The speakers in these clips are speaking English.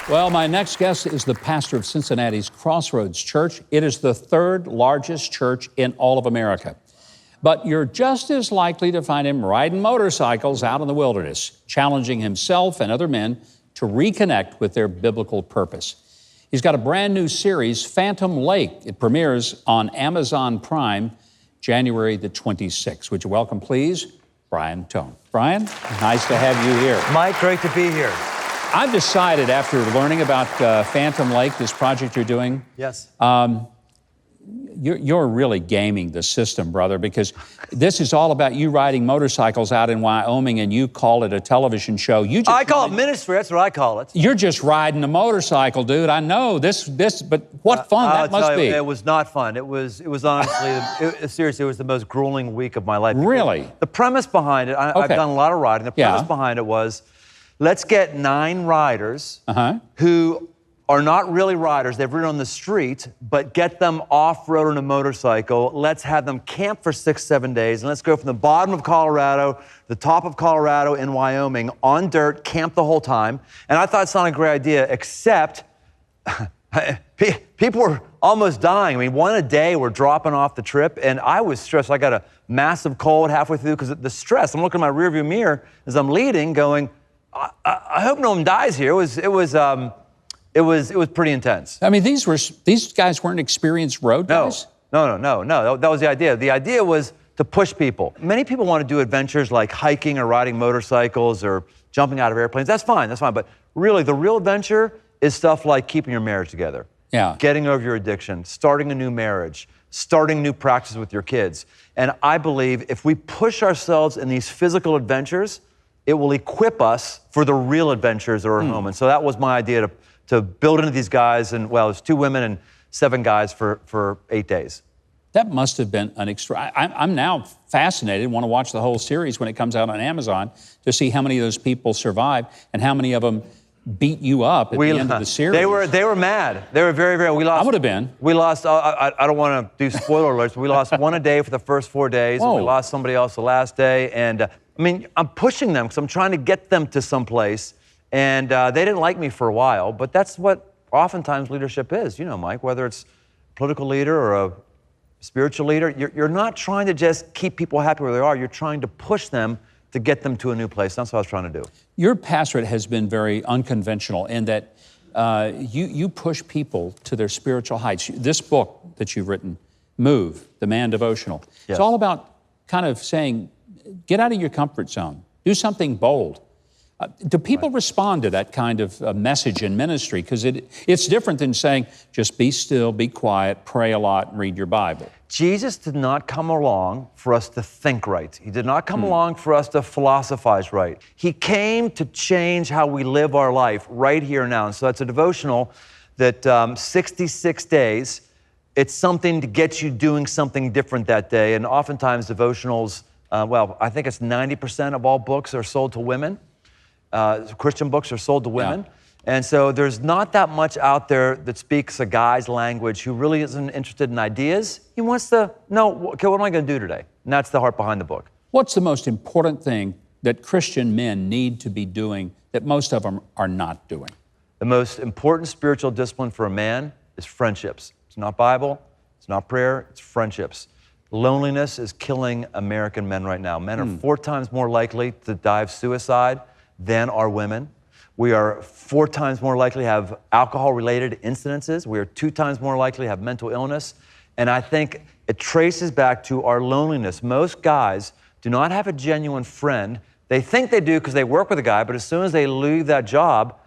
Well, my next guest is the pastor of Cincinnati's Crossroads Church. It is the third largest church in all of America. But you're just as likely to find him riding motorcycles out in the wilderness, challenging himself and other men to reconnect with their biblical purpose. He's got a brand new series, Phantom Lake. It premieres on Amazon Prime, January the 26th. Would you welcome, please, Brian Tome. Brian, nice to have you here. Mike, great to be here. I've decided after learning about Phantom Lake, this project you're doing. Yes. You're really gaming the system, brother, because this is all about you riding motorcycles out in Wyoming, and you call it a television show. I call it ministry. That's what I call it. You're just riding a motorcycle, dude. I know this, but what fun that must be. It was not fun. It was honestly, seriously, it was the most grueling week of my life. Really? The premise behind it, I've done a lot of riding. The premise behind it was, let's get 9 riders who are not really riders. They've ridden on the street, but get them off-road on a motorcycle. Let's have them camp for 6-7 days, and let's go from the bottom of Colorado, the top of Colorado in Wyoming, on dirt, camp the whole time. And I thought it sounded a great idea, except people were almost dying. I mean, one a day were dropping off the trip, and I was stressed. I got a massive cold halfway through because of the stress. I'm looking in my rearview mirror as I'm leading, going, I hope no one dies here. It was pretty intense. I mean, these guys weren't experienced road guys? No. That was the idea. The idea was to push people. Many people want to do adventures like hiking or riding motorcycles or jumping out of airplanes. That's fine. But really, the real adventure is stuff like keeping your marriage together. Yeah. Getting over your addiction, starting a new marriage, starting new practices with your kids. And I believe if we push ourselves in these physical adventures, it will equip us for the real adventures that are at home. And so that was my idea to build into these guys, and well, it's 2 women and 7 guys for 8 days. That must have been an extra. I'm now fascinated, want to watch the whole series when it comes out on Amazon to see how many of those people survived and how many of them beat you up at the end of the series. They were mad. They were very, very. We lost. I would have been. We lost. I don't want to do spoiler alerts, but we lost 1 a day for the first 4 days, and we lost somebody else the last day. And I mean, I'm pushing them because I'm trying to get them to someplace. And they didn't like me for a while, but that's what oftentimes leadership is. You know, Mike, whether it's a political leader or a spiritual leader, you're not trying to just keep people happy where they are. You're trying to push them to get them to a new place. That's what I was trying to do. Your pastorate has been very unconventional in that you push people to their spiritual heights. This book that you've written, Move, The Man Devotional, it's all about kind of saying, get out of your comfort zone, do something bold. Do people respond to that kind of message in ministry? Because it's different than saying, just be still, be quiet, pray a lot, and read your Bible. Jesus did not come along for us to think right. He did not come along for us to philosophize right. He came to change how we live our life right here and now. And so it's a devotional that 66 days, it's something to get you doing something different that day. And oftentimes devotionals, I think it's 90% of all books are sold to women. Christian books are sold to women. Yeah. And so there's not that much out there that speaks a guy's language who really isn't interested in ideas. He wants to know, okay, what am I going to do today? And that's the heart behind the book. What's the most important thing that Christian men need to be doing that most of them are not doing? The most important spiritual discipline for a man is friendships. It's not Bible, it's not prayer, it's friendships. Loneliness is killing American men right now. Men are 4 times more likely to die of suicide than are women. We are 4 times more likely to have alcohol-related incidences. We are 2 times more likely to have mental illness. And I think it traces back to our loneliness. Most guys do not have a genuine friend. They think they do because they work with a guy, but as soon as they leave that job,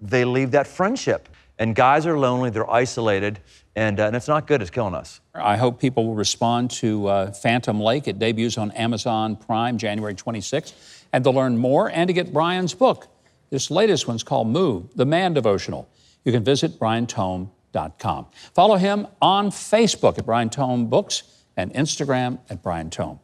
they leave that friendship. And guys are lonely, they're isolated, and it's not good, it's killing us. I hope people will respond to Phantom Lake. It debuts on Amazon Prime, January 26th. And to learn more and to get Brian's book, this latest one's called Move, The Man Devotional. You can visit BrianTome.com. Follow him on Facebook at Brian Tome Books and Instagram at Brian Tome.